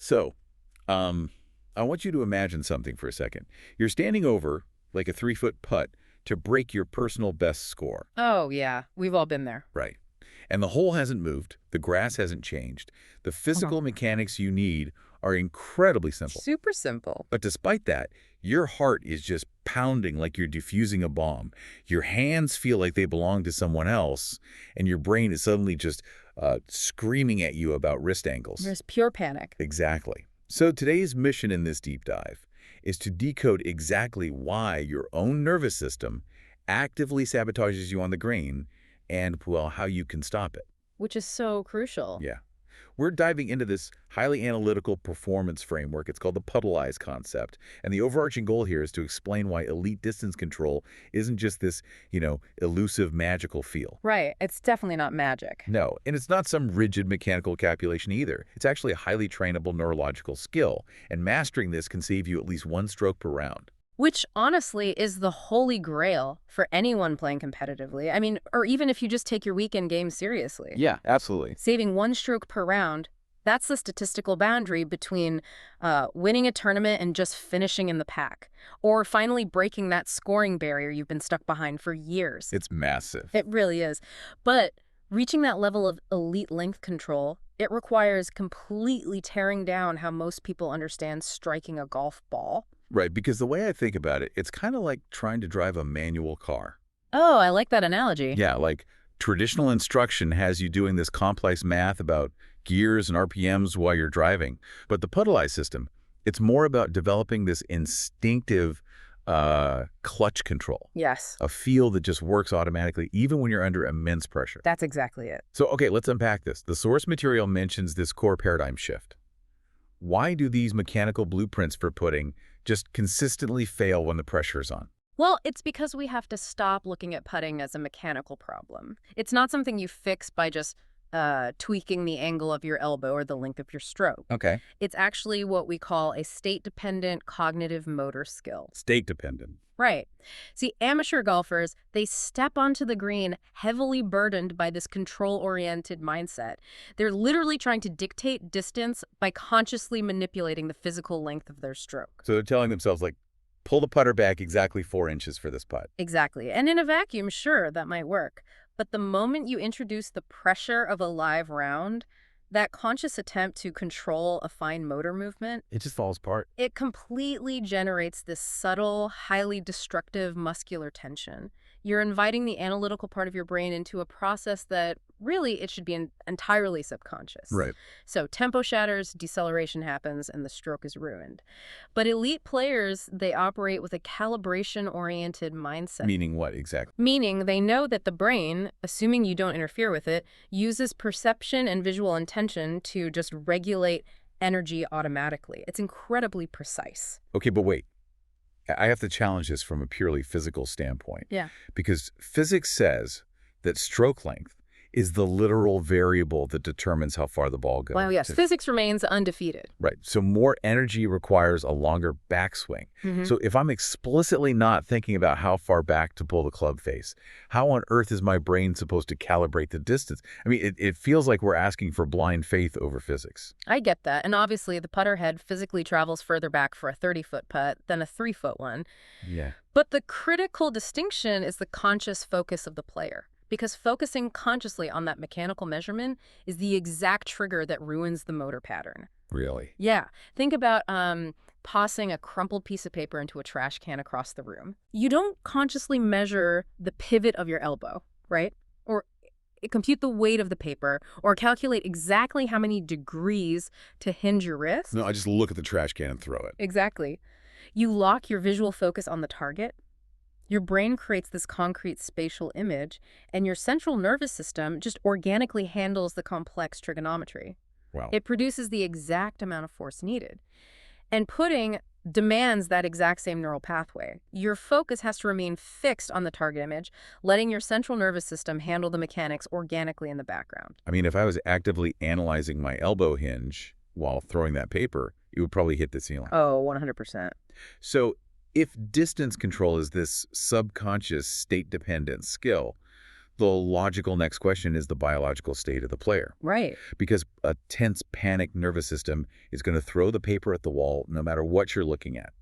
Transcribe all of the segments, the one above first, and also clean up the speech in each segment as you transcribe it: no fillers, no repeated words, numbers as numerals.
So, I want you to imagine something for a second. You're standing over, like a 3-foot putt, to break your personal best score. Oh, yeah. We've all been there. Right. And the hole hasn't moved. The grass hasn't changed. The physical mechanics you need are incredibly simple. Super simple. But despite that, your heart is just pounding like you're defusing a bomb. Your hands feel like they belong to someone else, and your brain is suddenly just screaming at you about wrist angles. There's pure panic. Exactly. So today's mission in this deep dive is to decode exactly why your own nervous system actively sabotages you on the green and, well, how you can stop it. Which is so crucial. Yeah. We're diving into this highly analytical performance framework. It's called the puddle-eyes concept. And the overarching goal here is to explain why elite distance control isn't just this, elusive magical feel. Right. It's definitely not magic. No, and it's not some rigid mechanical calculation either. It's actually a highly trainable neurological skill, and mastering this can save you at least 1 stroke per round. Which, honestly, is the holy grail for anyone playing competitively. I mean, or even if you just take your weekend game seriously. Yeah, absolutely. Saving 1 stroke per round, that's the statistical boundary between winning a tournament and just finishing in the pack, or finally breaking that scoring barrier you've been stuck behind for years. It's massive. It really is. But reaching that level of elite length control, it requires completely tearing down how most people understand striking a golf ball. Right, because the way I think about it, it's kind of like trying to drive a manual car. Oh, I like that analogy. Yeah, like traditional instruction has you doing this complex math about gears and RPMs while you're driving. But the puddle-eyes system, it's more about developing this instinctive clutch control. Yes. A feel that just works automatically even when you're under immense pressure. That's exactly it. So, okay, let's unpack this. The source material mentions this core paradigm shift. Why do these mechanical blueprints for putting just consistently fail when the pressure is on? Well, it's because we have to stop looking at putting as a mechanical problem. It's not something you fix by just tweaking the angle of your elbow or the length of your stroke. Okay. It's actually what we call a state-dependent cognitive motor skill. State-dependent. Right. See, amateur golfers, they step onto the green heavily burdened by this control-oriented mindset. They're literally trying to dictate distance by consciously manipulating the physical length of their stroke. So they're telling themselves, like, pull the putter back exactly 4 inches for this putt. Exactly. And in a vacuum, sure, that might work. But the moment you introduce the pressure of a live round, that conscious attempt to control a fine motor movement, It just falls apart. it completely generates this subtle, highly destructive muscular tension. You're inviting the analytical part of your brain into a process that really it should be entirely subconscious. Right. So tempo shatters, deceleration happens, and the stroke is ruined. But elite players, they operate with a calibration-oriented mindset. Meaning what exactly? Meaning they know that the brain, assuming you don't interfere with it, uses perception and visual intention to just regulate energy automatically. It's incredibly precise. Okay, but wait. I have to challenge this from a purely physical standpoint. Yeah. Because physics says that stroke length is the literal variable that determines how far the ball goes. Well, yes, physics remains undefeated. Right. So more energy requires a longer backswing. So if I'm explicitly not thinking about how far back to pull the club face, how on earth is my brain supposed to calibrate the distance? I mean, it feels like we're asking for blind faith over physics. I get that. And obviously, the putter head physically travels further back for a 30-foot putt than a 3-foot one. Yeah. But the critical distinction is the conscious focus of the player. Because focusing consciously on that mechanical measurement is the exact trigger that ruins the motor pattern. Really? Yeah. Think about tossing a crumpled piece of paper into a trash can across the room. You don't consciously measure the pivot of your elbow, right? Or compute the weight of the paper, or calculate exactly how many degrees to hinge your wrist. No, I just look at the trash can and throw it. Exactly. You lock your visual focus on the target. Your brain creates this concrete spatial image, and your central nervous system just organically handles the complex trigonometry. Wow. It produces the exact amount of force needed. And putting demands that exact same neural pathway. Your focus has to remain fixed on the target image, letting your central nervous system handle the mechanics organically in the background. I mean, if I was actively analyzing my elbow hinge while throwing that paper, it would probably hit the ceiling. Oh, 100%. So if distance control is this subconscious state-dependent skill, The logical next question is the biological state of the player. Right. Because a tense, panicked nervous system is going to throw the paper at the wall no matter what you're looking at.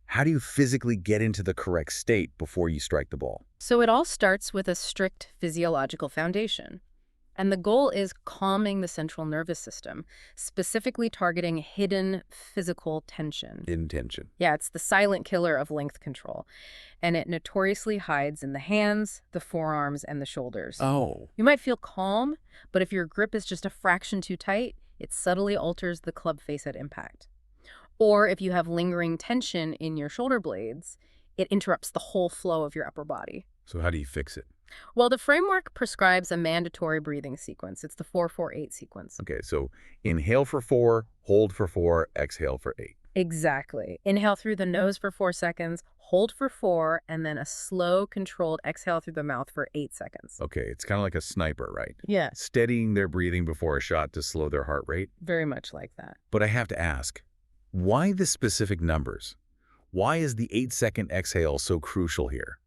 How do you physically get into the correct state before you strike the ball? So it all starts with a strict physiological foundation. And the goal is calming the central nervous system, specifically targeting hidden physical tension. Intention. Yeah, it's the silent killer of length control. And it notoriously hides in the hands, the forearms, and the shoulders. Oh. You might feel calm, but if your grip is just a fraction too tight, it subtly alters the club face at impact. Or if you have lingering tension in your shoulder blades, it interrupts the whole flow of your upper body. So how do you fix it? Well, the framework prescribes a mandatory breathing sequence. It's the 4-4-8 sequence. Okay, so inhale for 4, hold for 4, exhale for 8. Exactly. Inhale through the nose for 4 seconds, hold for 4, and then a slow, controlled exhale through the mouth for 8 seconds. Okay, it's kind of like a sniper, right? Yeah, Steadying their breathing before a shot to slow their heart rate. very much like that. But I have to ask, why the specific numbers? Why is the 8-second exhale so crucial here?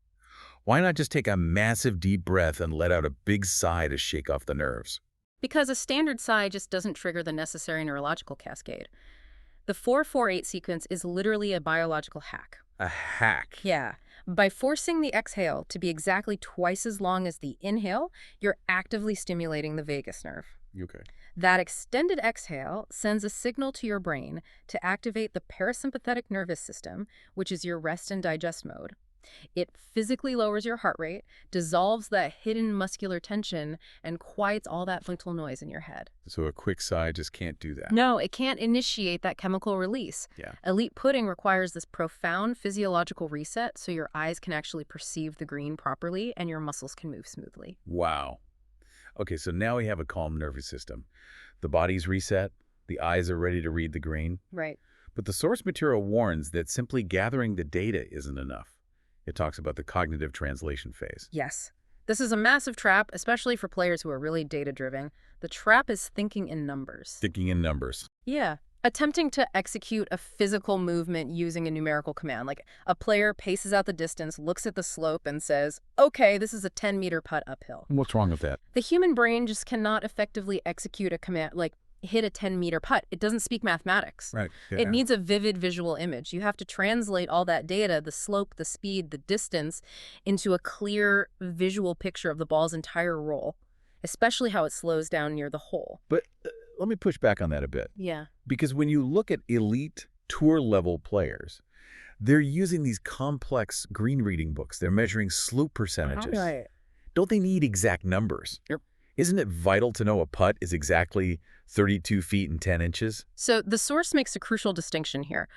Why not just take a massive deep breath and let out a big sigh to shake off the nerves? Because a standard sigh just doesn't trigger the necessary neurological cascade. The 4-4-8 sequence is literally a biological hack. A hack? Yeah. By forcing the exhale to be exactly twice as long as the inhale, you're actively stimulating the vagus nerve. Okay. That extended exhale sends a signal to your brain to activate the parasympathetic nervous system, which is your rest and digest mode. It physically lowers your heart rate, dissolves that hidden muscular tension, and quiets all that mental noise in your head. So a quick sigh just can't do that? No, it can't initiate that chemical release. Yeah. Elite putting requires this profound physiological reset so your eyes can actually perceive the green properly and your muscles can move smoothly. Wow. Okay, so now we have a calm nervous system. The body's reset, the eyes are ready to read the green. Right. But the source material warns that simply gathering the data isn't enough. It talks about the cognitive translation phase. Yes. This is a massive trap, especially for players who are really data-driven. The trap is thinking in numbers. Thinking in numbers. Yeah. Attempting to execute a physical movement using a numerical command. Like a player paces out the distance, looks at the slope, and says, okay, this is a 10-meter putt uphill. What's wrong with that? The human brain just cannot effectively execute a command, like hit a 10-meter putt. It doesn't speak mathematics. Right. Yeah. It needs a vivid visual image. You have to translate all that data, the slope, the speed, the distance, into a clear visual picture of the ball's entire roll, especially how it slows down near the hole. But let me push back on that a bit. Yeah. Because when you look at elite tour-level players, they're using these complex green reading books. They're measuring slope percentages. Right. Don't they need exact numbers? Yep. Isn't it vital to know a putt is exactly 32 feet and 10 inches? So the source makes a crucial distinction here.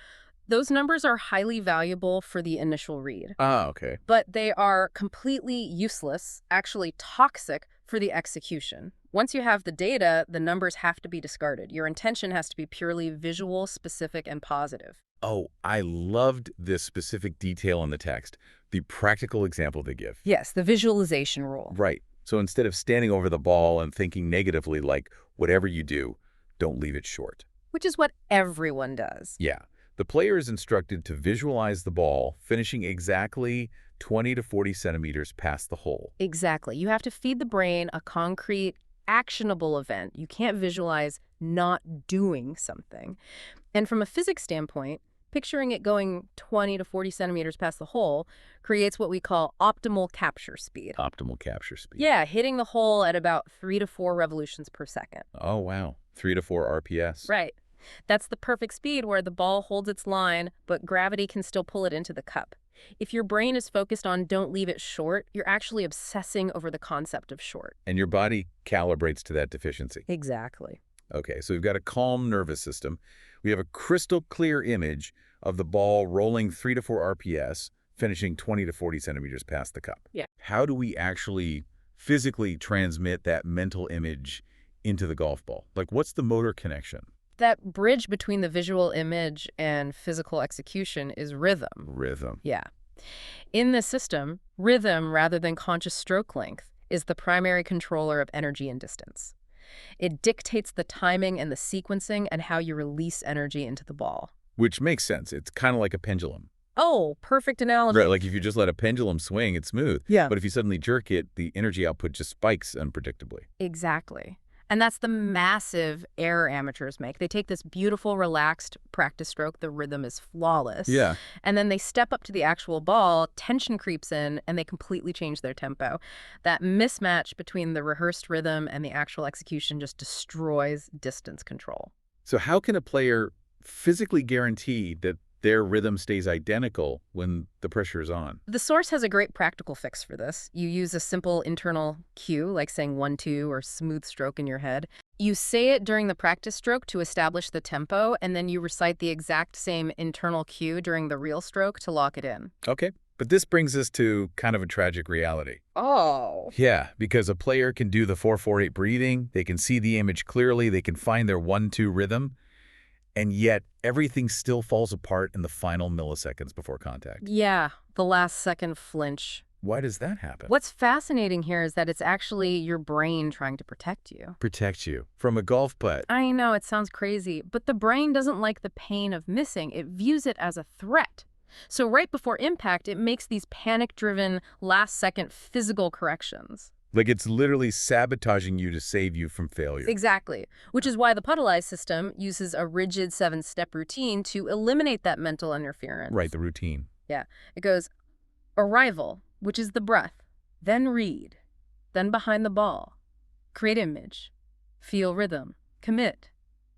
Those numbers are highly valuable for the initial read, Ah, okay. but they are completely useless, actually toxic for the execution. Once you have the data, the numbers have to be discarded. Your intention has to be purely visual, specific, and positive. Oh, I loved this specific detail in the text, the practical example they give. Yes, the visualization rule. Right. So instead of standing over the ball and thinking negatively like, whatever you do, don't leave it short. Which is what everyone does. Yeah. The player is instructed to visualize the ball finishing exactly 20 to 40 centimeters past the hole. Exactly. You have to feed the brain a concrete, actionable event. You can't visualize not doing something. And from a physics standpoint, picturing it going 20 to 40 centimeters past the hole creates what we call optimal capture speed. Optimal capture speed. Yeah, hitting the hole at about 3 to 4 revolutions per second. Oh, wow. 3 to 4 RPS. Right. That's the perfect speed where the ball holds its line, but gravity can still pull it into the cup. If your brain is focused on don't leave it short, you're actually obsessing over the concept of short. And your body calibrates to that deficiency. Exactly. Okay, so we've got a calm nervous system. We have a crystal clear image of the ball rolling 3 to 4 RPS, finishing 20 to 40 centimeters past the cup. Yeah. How do we actually physically transmit that mental image into the golf ball? Like, what's the motor connection? That bridge between the visual image and physical execution is rhythm. Rhythm. Yeah. In this system, rhythm rather than conscious stroke length is the primary controller of energy and distance. It dictates the timing and the sequencing and how you release energy into the ball. Which makes sense. It's kind of like a pendulum. Oh, perfect analogy. Right, like if you just let a pendulum swing, it's smooth. Yeah. But if you suddenly jerk it, the energy output just spikes unpredictably. Exactly. And that's the massive error amateurs make. They take this beautiful, relaxed practice stroke, the rhythm is flawless, Yeah. and then they step up to the actual ball, tension creeps in, and they completely change their tempo. That mismatch between the rehearsed rhythm and the actual execution just destroys distance control. So how can a player physically guarantee that their rhythm stays identical when the pressure is on? The Source has a great practical fix for this. You use a simple internal cue, like saying 1-2 or smooth stroke in your head. You say it during the practice stroke to establish the tempo, and then you recite the exact same internal cue during the real stroke to lock it in. Okay. But this brings us to kind of a tragic reality. Oh. Yeah, because a player can do the 4-4-8 breathing, they can see the image clearly, they can find their 1-2 rhythm, and yet everything still falls apart in the final milliseconds before contact. Yeah, the last second flinch. Why does that happen? What's fascinating here is that it's actually your brain trying to protect you. Protect you from a golf putt. I know it sounds crazy, but the brain doesn't like the pain of missing. It views it as a threat. So right before impact, it makes these panic-driven, last-second physical corrections. Like it's literally sabotaging you to save you from failure. Exactly, which is why the Puddleize system uses a rigid 7-step routine to eliminate that mental interference. Right, the routine. Yeah, it goes arrival, which is the breath, then read, then behind the ball, create image, feel rhythm, commit,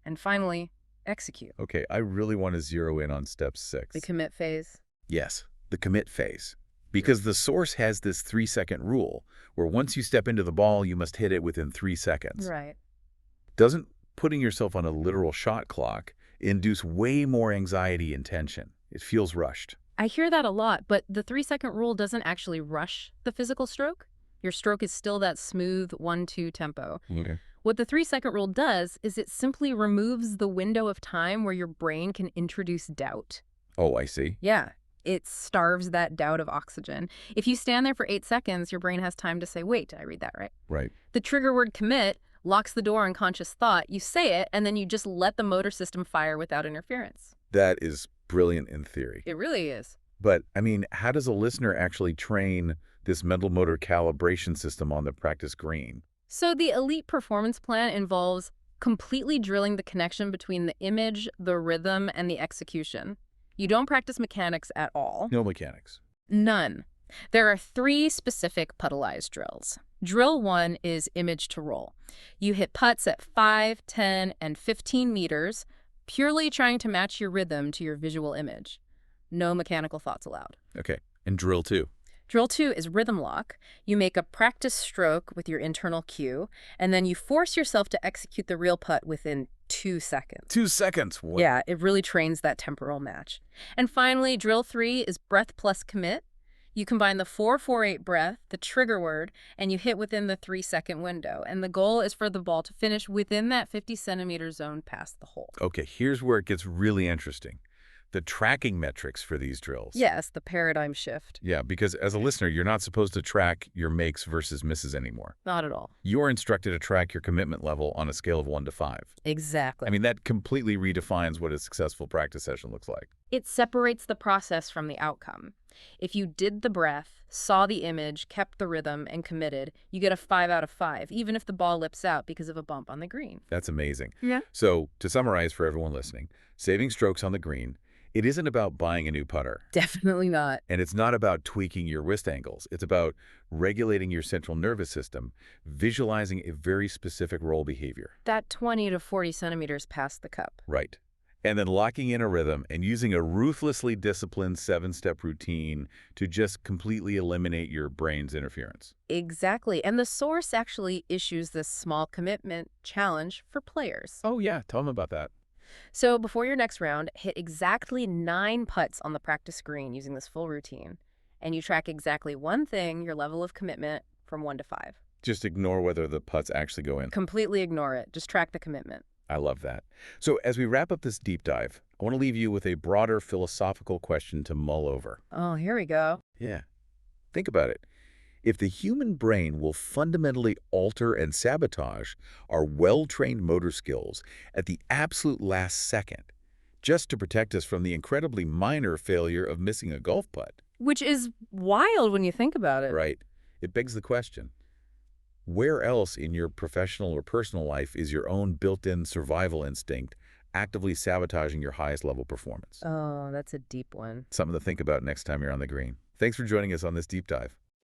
and finally, execute. Okay, I really want to zero in on step 6. The commit phase. Yes, the commit phase. Because the Source has this 3-second rule, where once you step into the ball, you must hit it within 3 seconds. Right. Doesn't putting yourself on a literal shot clock induce way more anxiety and tension? It feels rushed. I hear that a lot, but the 3-second rule doesn't actually rush the physical stroke. Your stroke is still that smooth 1-2 tempo. Okay. What the 3-second rule does is it simply removes the window of time where your brain can introduce doubt. Oh, I see. Yeah, it starves that doubt of oxygen. If you stand there for 8 seconds, your brain has time to say, wait, did I read that right? Right. The trigger word commit locks the door on conscious thought. You say it, and then you just let the motor system fire without interference. That is brilliant in theory. It really is. But, I mean, how does a listener actually train this mental motor calibration system on the practice green? So the elite performance plan involves completely drilling the connection between the image, the rhythm, and the execution. You don't practice mechanics at all. No mechanics. None. There are 3 specific Puddleize drills. Drill 1 is image to roll. You hit putts at 5, 10, and 15 meters, purely trying to match your rhythm to your visual image. No mechanical thoughts allowed. Okay. And drill 2. Drill 2 is rhythm lock. You make a practice stroke with your internal cue, and then you force yourself to execute the real putt within 2 seconds. 2 seconds. What? Yeah, it really trains that temporal match. And finally, drill 3 is breath plus commit. You combine the 4-4-8 breath, the trigger word, and you hit within the 3-second window. And the goal is for the ball to finish within that 50-centimeter zone past the hole. Okay, here's where it gets really interesting. The tracking metrics for these drills. Yes, the paradigm shift. Yeah, because as a listener, you're not supposed to track your makes versus misses anymore. Not at all. You're instructed to track your commitment level on a scale of 1 to 5. Exactly. I mean, that completely redefines what a successful practice session looks like. It separates the process from the outcome. If you did the breath, saw the image, kept the rhythm, and committed, you get a 5 out of 5, even if the ball lips out because of a bump on the green. That's amazing. Yeah. So, to summarize for everyone listening, saving strokes on the green, it isn't about buying a new putter. Definitely not. And it's not about tweaking your wrist angles. It's about regulating your central nervous system, visualizing a very specific roll behavior. That 20 to 40 centimeters past the cup. Right. And then locking in a rhythm and using a ruthlessly disciplined 7-step routine to just completely eliminate your brain's interference. Exactly. And the Source actually issues this small commitment challenge for players. Oh, yeah. Tell them about that. So before your next round, hit exactly 9 putts on the practice green using this full routine. And you track exactly one thing, your level of commitment, from 1 to 5. Just ignore whether the putts actually go in. Completely ignore it. Just track the commitment. I love that. So as we wrap up this deep dive, I want to leave you with a broader philosophical question to mull over. Oh, here we go. Yeah. Think about it. If the human brain will fundamentally alter and sabotage our well-trained motor skills at the absolute last second, just to protect us from the incredibly minor failure of missing a golf putt. Which is wild when you think about it. Right. It begs the question, where else in your professional or personal life is your own built-in survival instinct actively sabotaging your highest level performance? Oh, that's a deep one. Something to think about next time you're on the green. Thanks for joining us on this deep dive.